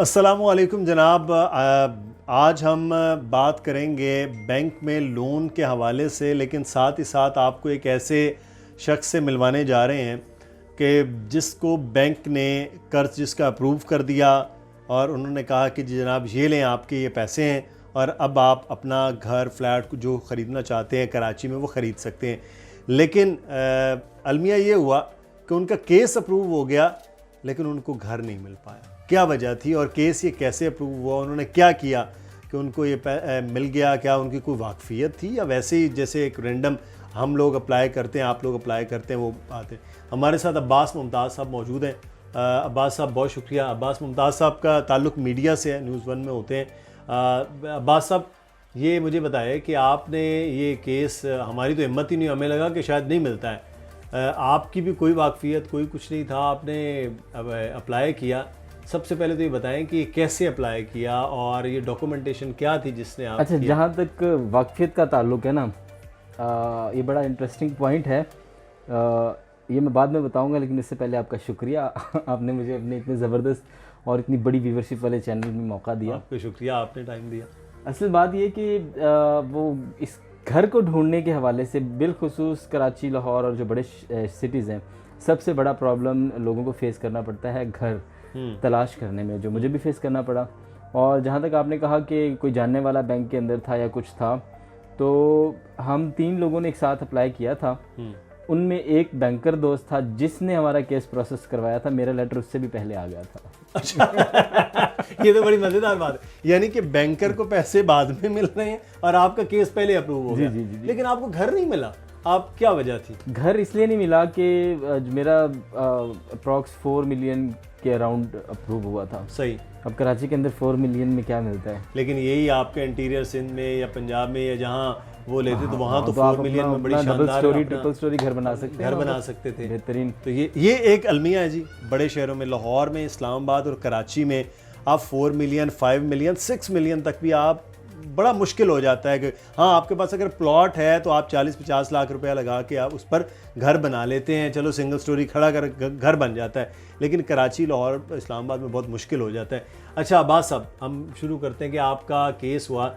अस्सलामुअलैकुम जनाब। आज हम बात करेंगे बैंक में लोन के हवाले से, लेकिन साथ ही साथ आपको एक ऐसे शख्स से मिलवाने जा रहे हैं कि जिसको बैंक ने कर्ज जिसका अप्रूव कर दिया और उन्होंने कहा कि जी जनाब ये लें, आपके ये पैसे हैं और अब आप अपना घर फ्लैट जो ख़रीदना चाहते हैं कराची में वो ख़रीद सकते हैं। लेकिन अलमिया ये हुआ कि उनका केस अप्रूव हो गया लेकिन उनको घर नहीं मिल पाया। क्या वजह थी और केस ये कैसे अप्रूव हुआ, उन्होंने क्या किया कि उनको ये मिल गया? क्या उनकी कोई वाकफियत थी या वैसे ही जैसे एक रैंडम हम लोग अप्लाई करते हैं, आप लोग अप्लाई करते हैं वो बात है। हमारे साथ अब्बास मुमताज़ साहब मौजूद हैं। अब्बास साहब बहुत शुक्रिया। अब्बास मुमताज़ साहब का ताल्लुक़ मीडिया से है, न्यूज़ 1 में होते हैं। अब्बास साहब ये मुझे बताए कि आपने ये केस, हमारी तो हिम्मत ही नहीं, हमें लगा कि शायद नहीं मिलता है। आपकी भी कोई वाकफियत कोई कुछ नहीं था, आपने अप्लाई किया। सबसे पहले तो ये बताएं कि कैसे अप्लाई किया और ये डॉक्यूमेंटेशन क्या थी जिसने आप अच्छा, जहाँ तक वाकफियत का ताल्लुक़ है ना, ये बड़ा इंटरेस्टिंग पॉइंट है। ये मैं बाद में बताऊंगा, लेकिन इससे पहले आपका शुक्रिया। आपने मुझे अपने इतने ज़बरदस्त और इतनी बड़ी व्यूवरशिप वाले चैनल में मौका दिया। आपको शुक्रिया, आपने टाइम दिया। असल बात ये कि वो इस घर को ढूंढने के हवाले से बिलखुसूस कराची, लाहौर और जो बड़े सिटीज़ हैं, सबसे बड़ा प्रॉब्लम लोगों को फेस करना पड़ता है घर तलाश करने में, जो मुझे भी फेस करना पड़ा। और जहाँ तक आपने कहा कि कोई जानने वाला बैंक के अंदर था या कुछ था, तो हम 3 लोगों ने एक साथ अप्लाई किया था। उनमें एक बैंकर दोस्त था जिसने हमारा केस प्रोसेस करवाया था। मेरा लेटर उससे भी पहले आ गया था। अच्छा। ये तो बड़ी मज़ेदार बात है, यानी कि बैंकर को पैसे बाद में मिल रहे हैं और आपका केस पहले अप्रूव हो गया। जी। लेकिन आपको घर नहीं मिला, आप क्या वजह थी? घर इसलिए नहीं मिला कि मेरा अप्रॉक्स 4 मिलियन के अराउंड अप्रूव हुआ था। सही। अब कराची के अंदर 4 मिलियन में क्या मिलता है? लेकिन यही आपके इंटीरियर सिंध में या पंजाब में या जहाँ वो लेते तो वहाँ तो 4 मिलियन में बड़ी शानदार ट्रिपल स्टोरी घर बना सकते घर बना सकते थे। बेहतरीन। तो ये एक अलमिया है जी। बड़े शहरों में, लाहौर में, इस्लामाबाद और कराची में आप 4 मिलियन, 5 मिलियन, 6 मिलियन तक भी आप बड़ा मुश्किल हो जाता है कि हाँ, आपके पास अगर प्लॉट है तो आप 40-50 लाख रुपया लगा के आप उस पर घर बना लेते हैं, चलो सिंगल स्टोरी खड़ा कर घर बन जाता है। लेकिन कराची, लाहौर, इस्लामाबाद में बहुत मुश्किल हो जाता है। अच्छा अब्बास साहब, हम शुरू करते हैं कि आपका केस हुआ।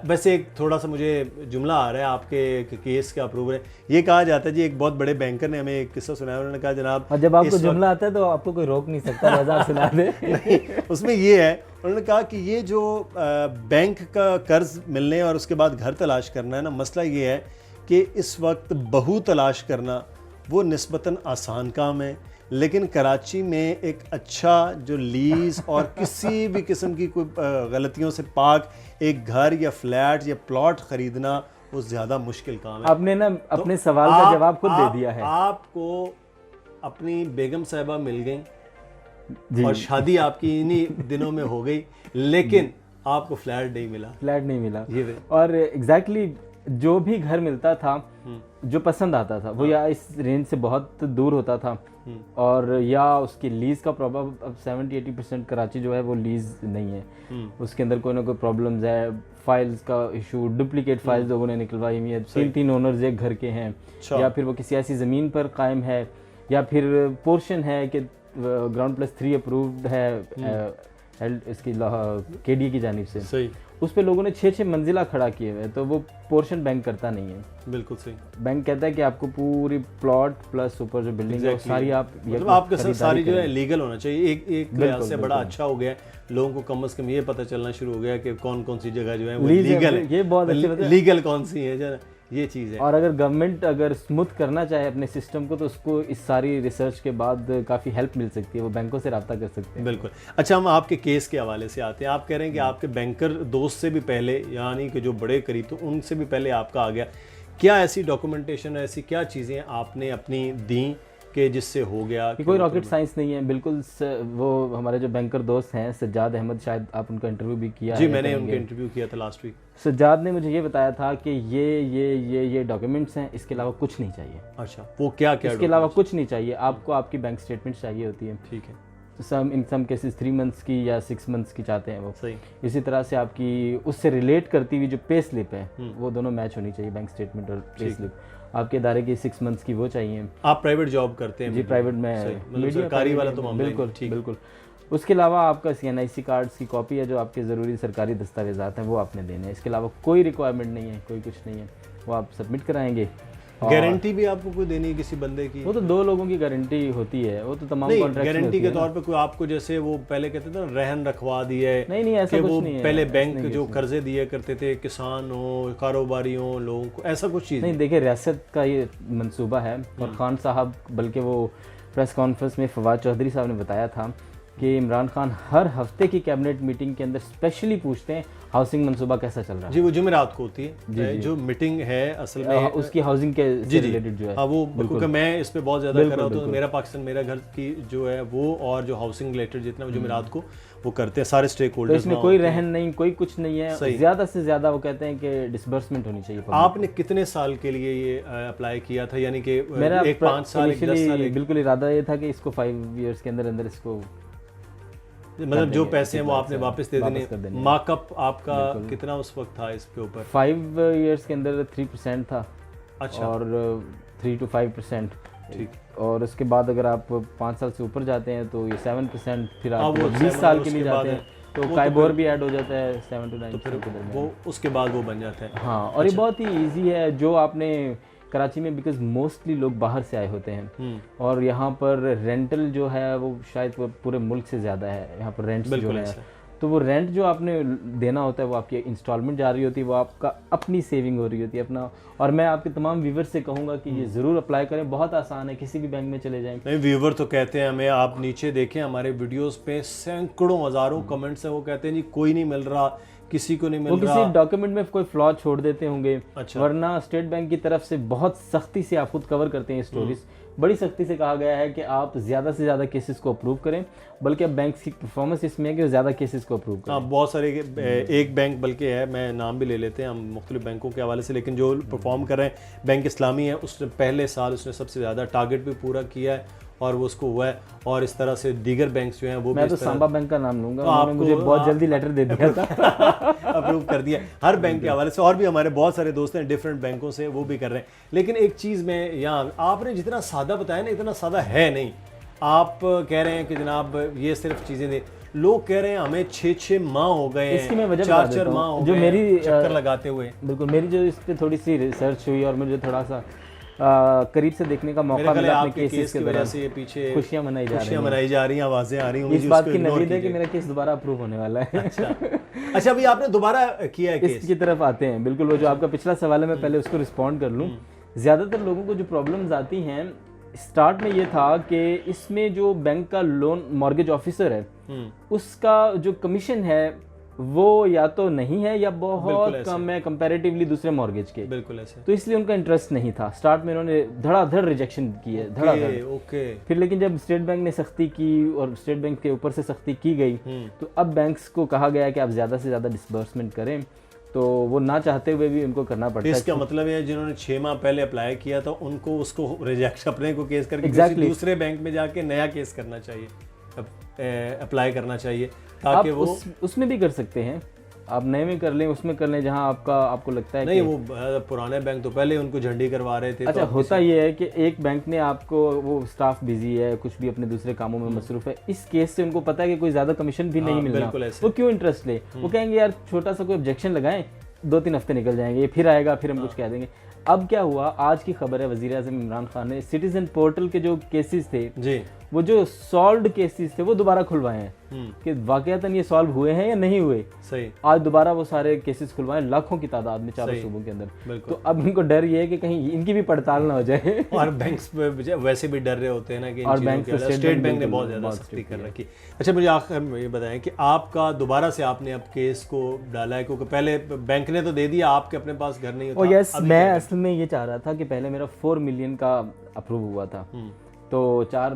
वैसे एक थोड़ा सा मुझे जुमला आ रहा है आपके केस का अप्रूवल है। ये कहा जाता है जी, एक बहुत बड़े बैंकर ने हमें एक किस्सा सुनाया। उन्होंने कहा जनाब, और जब आपको जुमला आता है तो आपको कोई रोक नहीं सकता, मजाक सुना दे। नहीं, उसमें ये है, उन्होंने कहा कि ये जो बैंक का कर्ज मिलने और उसके बाद घर तलाश करना है ना, मसला ये है कि इस वक्त बहू तलाश करना वो निस्बतन आसान काम है। लेकिन कराची में एक अच्छा जो लीज और किसी भी किस्म की कोई गलतियों से पाक एक घर या फ्लैट या प्लॉट ख़रीदना वो ज़्यादा मुश्किल काम है। आपने ना अपने सवाल का जवाब खुद दे दिया है। आपको अपनी बेगम साहिबा मिल गई और शादी आपकी इन्हीं दिनों में हो गई, लेकिन आपको फ्लैट नहीं मिला। ये और एग्जैक्टली जो भी घर मिलता था जो पसंद आता था वो या इस रेंज से बहुत दूर होता था और या उसकी लीज का प्रॉब्लम। अब 70-80% कराची जो है वो लीज नहीं है, उसके अंदर कोई ना कोई प्रॉब्लम्स है, फाइल्स का इशू, डुप्लीकेट फाइल्स लोगों ने निकलवाई हुई है, 3 ओनर्स एक घर के हैं, या फिर वो किसी ऐसी ज़मीन पर कायम है, या फिर पोर्शन है कि ग्राउंड प्लस 3 अप्रूव्ड है इसकी KDA की जानिब से। सही। उस पे लोगों ने 6-6 मंजिला खड़ा किए हुए, तो वो पोर्शन बैंक करता नहीं है। बिल्कुल सही। बैंक कहता है कि आपको पूरी प्लॉट प्लस ऊपर जो बिल्डिंग है सारी आप मतलब आपके साथ सारी जो है लीगल होना चाहिए। एक लिहाज से बड़ा अच्छा हो गया, लोगों को कम से कम ये पता चलना शुरू हो गया कि कौन कौन सी जगह जो है वो लीगल है। ये बहुत अच्छी लीगल कौन सी है जरा, ये चीज़ है। और अगर गवर्नमेंट अगर स्मूथ करना चाहे अपने सिस्टम को तो उसको इस सारी रिसर्च के बाद काफ़ी हेल्प मिल सकती है, वो बैंकों से रब्ता कर सकते हैं। बिल्कुल। अच्छा, हम आपके केस के हवाले से आते हैं। आप कह रहे हैं कि आपके बैंकर दोस्त से भी पहले, यानी कि जो बड़े करीब तो उनसे भी पहले आपका आ गया। क्या ऐसी डॉक्यूमेंटेशन, ऐसी क्या चीज़ें आपने अपनी दी कि जिससे हो गया? कोई रॉकेट साइंस नहीं है बिल्कुल। वो हमारे जो बैंकर दोस्त हैं सज्जाद अहमद, शायद आप उनका इंटरव्यू भी किया जी, मैंने उनका इंटरव्यू किया था लास्ट वीक। सज्जाद ने मुझे ये बताया था कि ये डॉक्यूमेंट्स हैं, इसके अलावा कुछ नहीं चाहिए। अच्छा, वो क्या इसके अलावा कुछ नहीं चाहिए आपको, आपकी बैंक स्टेटमेंट चाहिए होती है। ठीक है। तो इन सम केसेस 3 मंथ्स की या 6 मंथ्स की चाहते हैं वो। सही। इसी तरह से आपकी उससे रिलेट करती हुई जो पे स्लिप है वो दोनों मैच होनी चाहिए, बैंक स्टेटमेंट और पे स्लिप। आपके इदारे की 6 मंथ्स की वो चाहिए। आप प्राइवेट जॉब करते हैं? जी, प्राइवेट में, सरकारी वाला तो मामला बिल्कुल। उसके अलावा आपका NIC कार्ड्स की कॉपी है, जो आपके ज़रूरी सरकारी दस्तावेज़ात हैं वो आपने देने हैं। इसके अलावा कोई रिक्वायरमेंट नहीं है, कोई कुछ नहीं है, वो आप सबमिट कराएंगे। गारंटी भी आपको कोई देनी है किसी बंदे की? वो तो 2 लोगों की गारंटी होती है, वो तो तमाम नहीं, कॉन्ट्रैक्ट गारंटी के तौर पे कोई आपको, जैसे वो पहले कहते थे ना रहन रखवा दिए, नहीं ऐसा कि कुछ वो नहीं है। पहले बैंक जो कर्जे दिए करते थे किसान हो, कारोबारी हो, लोगों को, ऐसा कुछ चीज़ नहीं। देखिए, रियासत का ये मंसूबा है और खान साहब, बल्कि वो प्रेस कॉन्फ्रेंस में फवाद चौधरी साहब ने बताया था कि इमरान खान हर हफ्ते की कैबिनेट मीटिंग के अंदर स्पेशली पूछते हैं हाउसिंग मंसूबा कैसा चल रहा है। जी, वो जुमेरात को होती है जो मीटिंग है असल में उसकी हाउसिंग के रिलेटेड जो है। हाँ, वो क्योंकि मैं इस पे बहुत ज़्यादा कर रहा हूँ, तो मेरा पाकिस्तान मेरा घर की जो है वो, और जो हाउसिंग रिलेटेड जितना जुमेरात को वो करते हैं सारे स्टेक तो होल्डर्स। इसमें कोई रहन नहीं, कोई कुछ नहीं है। ज़्यादा से ज़्यादा वो कहते हैं कि डिसबर्समेंट होनी चाहिए। आपने कितने साल के लिए ये अप्लाई किया था? यानी कि मेरा 5 साल 10 साल? बिल्कुल इरादा ये था कि इसको 5 इयर्स के अंदर अंदर इसको, मतलब जो पैसे हैं वो आपने वापस दे देने। मार्कअप आपका कितना उस वक्त था इस पे ऊपर? 5 इयर्स के अंदर 3% था। अच्छा। और 3 to 5%। ठीक। और उसके बाद अगर आप 5 साल से ऊपर जाते हैं तो ये 7%। फिर आप 20 साल के लिए जाते हैं तो काइबोर भी ऐड हो जाता है 7 to 9%। तो फिर वो उसके बाद वो बन जाता है। हाँ, और ये बहुत ही ईजी है। जो आपने कराची में, बिकॉज मोस्टली लोग बाहर से आए होते हैं और यहाँ पर रेंटल जो है वो शायद पूरे मुल्क से ज़्यादा है यहाँ पर रेंट जो है। तो वो रेंट जो आपने देना होता है वो आपकी इंस्टॉलमेंट जा रही होती है, वो आपका अपनी सेविंग हो रही होती है अपना। और मैं आपके तमाम व्यूवर से कहूँगा कि ये ज़रूर अप्लाई करें, बहुत आसान है, किसी भी बैंक में चले जाएं। नहीं, व्यूवर तो कहते हैं हमें, आप नीचे देखें हमारे वीडियोस पे सैकड़ों हज़ारों कमेंट्स हैं, वो कहते हैं जी कोई नहीं मिल रहा, किसी को नहीं मिल रहा। वो किसी डॉक्यूमेंट में कोई फ्लॉ छोड़ देते होंगे। अच्छा। वरना स्टेट बैंक की तरफ से बहुत सख्ती से आप खुद कवर करते हैं स्टोरीज, बड़ी सख्ती से कहा गया है कि आप ज़्यादा से ज़्यादा केसेस को अप्रूव करें, बल्कि अब बैंक की परफॉर्मेंस इसमें है कि ज़्यादा केसेस को अप्रूव करें। हाँ, बहुत सारे एक बैंक बल्कि है, मैं नाम भी ले लेते हैं हम मुख्तलिफ बैंकों के हवाले से, लेकिन जो परफॉर्म कर रहे हैं बैंक इस्लामी है, उसने पहले साल उसने सबसे ज़्यादा टारगेट भी पूरा किया है और वो उसको हुआ है। और इस तरह से दीगर बैंक्स जो हैं वो मैं तो सांबा बैंक का नाम लूँगा, उन्होंने मुझे बहुत जल्दी लेटर दे दिया था अप्रूव कर दिया हर बैंक के हवाले से। और भी हमारे बहुत सारे दोस्त हैं डिफरेंट बैंकों से, वो भी कर रहे हैं। लेकिन एक चीज़ मैं यहाँ, आपने जितना सादा बताया ना, इतना सादा है नहीं। आप कह रहे हैं कि जनाब ये सिर्फ चीज़ें दे, लोग कह रहे हैं हमें 6-6 माह हो गए हैं, इसकी मैं वजह 4-4 माह हो जो गए मेरी चक्कर लगाते हुए। बिल्कुल, मेरी जो इस पे थोड़ी सी रिसर्च हुई और मुझे थोड़ा सा करीब से देखने का मौका मिला अपने केसेस की वजह से, पीछे खुशियां मनाई जा रही हैं, आवाज़ें आ रही हैं। इस बात की नवीद है कि मेरा केस दोबारा अप्रूव होने वाला है। अच्छा, अभी आपने दोबारा किया है केस? इसकी तरफ आते हैं। बिल्कुल, वो जो आपका पिछला सवाल है मैं पहले उसको रिस्पॉन्ड कर लूँ। ज़्यादातर लोगों को जो प्रॉब्लम्स आती हैं, स्टार्ट में ये था कि इसमें जो बैंक का लोन मॉर्गेज ऑफिसर है उसका जो कमीशन है वो या तो नहीं है या बहुत कम है कंपैरेटिवली दूसरे मॉर्गेज के। बिल्कुल ऐसे। तो इसलिए उनका इंटरेस्ट नहीं था। स्टार्ट में उन्होंने धड़ाधड़ रिजेक्शन की है, धड़ाधड़। ओके। फिर लेकिन जब स्टेट बैंक ने सख्ती की और स्टेट बैंक के ऊपर से सख्ती की गई तो अब बैंक्स को कहा गया है कि आप ज़्यादा से ज़्यादा डिसबर्समेंट करें, तो वो ना चाहते हुए भी उनको करना पड़ता है। इसका मतलब है जिन्होंने 6 माह पहले अप्लाई किया था उनको उसको रिजेक्ट, अपने को केस करके किसी दूसरे बैंक में जाके नया केस करना चाहिए, अप्लाई करना चाहिए, ताकि वो उसमें भी कर सकते हैं। आप नए में कर लें, उसमें कर लें जहां आपको लगता है नहीं वो पुराने बैंक तो पहले उनको झंडी करवा रहे थे। अच्छा, होता ये है कि एक बैंक ने आपको, वो स्टाफ बिजी है, कुछ भी अपने दूसरे कामों में मसरूफ है, इस केस से उनको पता है कि कोई ज्यादा कमीशन भी नहीं मिलना, वो क्यों इंटरेस्ट ले। वो कहेंगे यार छोटा सा कोई ऑब्जेक्शन लगाएं, 2-3 हफ्ते निकल जाएंगे, फिर आएगा, फिर हम कुछ कह देंगे। अब क्या हुआ, आज की खबर है, वजीर आज़म इमरान खान ने सिटीजन पोर्टल के जो केसेस थे जी, वो जो सॉल्व्ड केसेस थे वो दोबारा खुलवाए हैं कि वाकयातन ये सॉल्व हुए हैं या नहीं हुए। सही। आज दोबारा वो सारे केसेस खुलवाए, लाखों की तादाद में, 4 सूबों के अंदर। तो अब इनको डर ये है कि कहीं इनकी भी पड़ताल ना हो जाए। और बैंक्स वैसे भी डर रहे होते हैं ना कि स्टेट बैंक ने बहुत ज़्यादा सख्ती कर रखी। अच्छा, मुझे आखिर में ये बताएं कि आपका दोबारा से आपने अब केस को डाला है, क्योंकि पहले बैंक ने तो दे दिया, आपके अपने पास घर नहीं होता। यस, मैं असल में ये चाह रहा था कि पहले मेरा 4 मिलियन का अप्रूव हुआ था, तो 4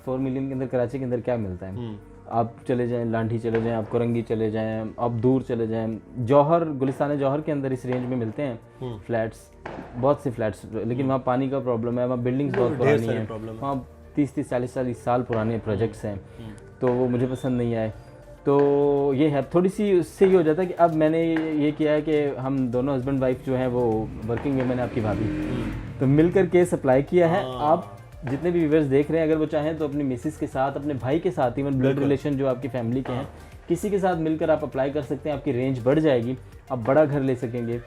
मिलियन के अंदर कराची के अंदर क्या मिलता है, आप चले जाएं लांठी चले जाएं, आप कोरंगी चले जाएं, आप दूर चले जाएं, जौहर, गुलिस्तान जौहर के अंदर इस रेंज में मिलते हैं फ्लैट्स, बहुत से फ्लैट्स, लेकिन वहाँ पानी का प्रॉब्लम है, वहाँ बिल्डिंग्स बहुत पुरानी हैं, वहाँ 30-40 साल पुराने प्रोजेक्ट्स हैं, तो वो मुझे पसंद नहीं आए। तो ये है थोड़ी सी, उससे ये हो जाता है कि अब मैंने ये किया है कि हम दोनों हस्बैंड वाइफ जो हैं वो वर्किंग वुमेन है, आपकी भाभी, तो मिलकर केस अप्लाई किया है। आप जितने भी व्यूवर्स देख रहे हैं, अगर वो चाहें तो अपनी मिसेस के साथ, अपने भाई के साथ, इवन ब्लड रिलेशन जो आपकी फैमिली के हैं, किसी के साथ मिलकर आप अप्लाई कर सकते हैं। आपकी रेंज बढ़ जाएगी, आप बड़ा घर ले सकेंगे।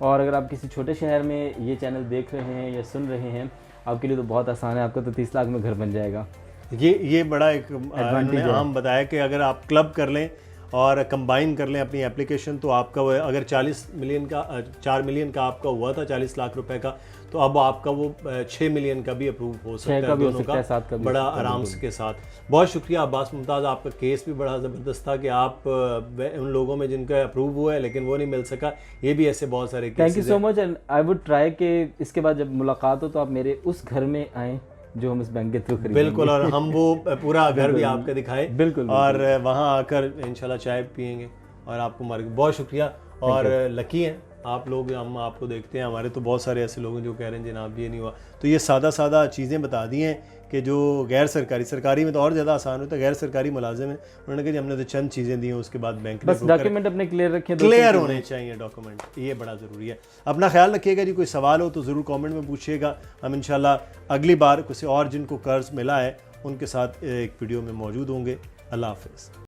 और अगर आप किसी छोटे शहर में ये चैनल देख रहे हैं या सुन रहे हैं, आपके लिए तो बहुत आसान है, आपका तो 30 लाख में घर बन जाएगा। ये बड़ा एक उन्होंने आम बताया कि अगर आप क्लब कर लें और कंबाइन कर लें अपनी एप्लीकेशन, तो आपका वो अगर 4 मिलियन का आपका हुआ था 40 लाख रुपए का, तो अब आपका वो 6 मिलियन का भी अप्रूव हो सकता है, दोनों का 7 का भी बड़ा आराम के साथ। बहुत शुक्रिया अब्बास मुमताज़, आपका केस भी बड़ा ज़बरदस्त था कि आप उन लोगों में जिनका अप्रूव हुआ है लेकिन वो नहीं मिल सका, ये भी ऐसे बहुत सारे thank you so much. And I would try कि इसके बाद जब मुलाकात हो तो आप मेरे उस घर में आएँ जो हम इस बैंक के थ्रू खरीदेंगे। बिल्कुल, और हम वो पूरा घर भी आपका दिखाए, बिल्कुल, और वहाँ आकर इंशाल्लाह चाय पियेंगे और आपको बहुत शुक्रिया। और लकी हैं आप लोग, हम आपको देखते हैं, हमारे तो बहुत सारे ऐसे लोग हैं जो कह रहे हैं जनाब ये नहीं हुआ। तो ये सादा चीज़ें बता दी हैं कि जो गैर सरकारी में तो और ज़्यादा आसान होता है, गैर सरकारी मुलाजिम है, उन्होंने कहा हमने तो चंद चीज़ें दी हैं, उसके बाद बैंक बस डॉक्यूमेंट अपने क्लियर रखें, क्लियर होने चाहिए डॉक्यूमेंट, ये बड़ा ज़रूरी है। अपना ख्याल रखिएगा जी, कोई सवाल हो तो ज़रूर कमेंट में पूछिएगा, हम इंशाल्लाह अगली बार किसी और जिनको कर्ज मिला है उनके साथ एक वीडियो में मौजूद होंगे। अल्लाह हाफ़िज़।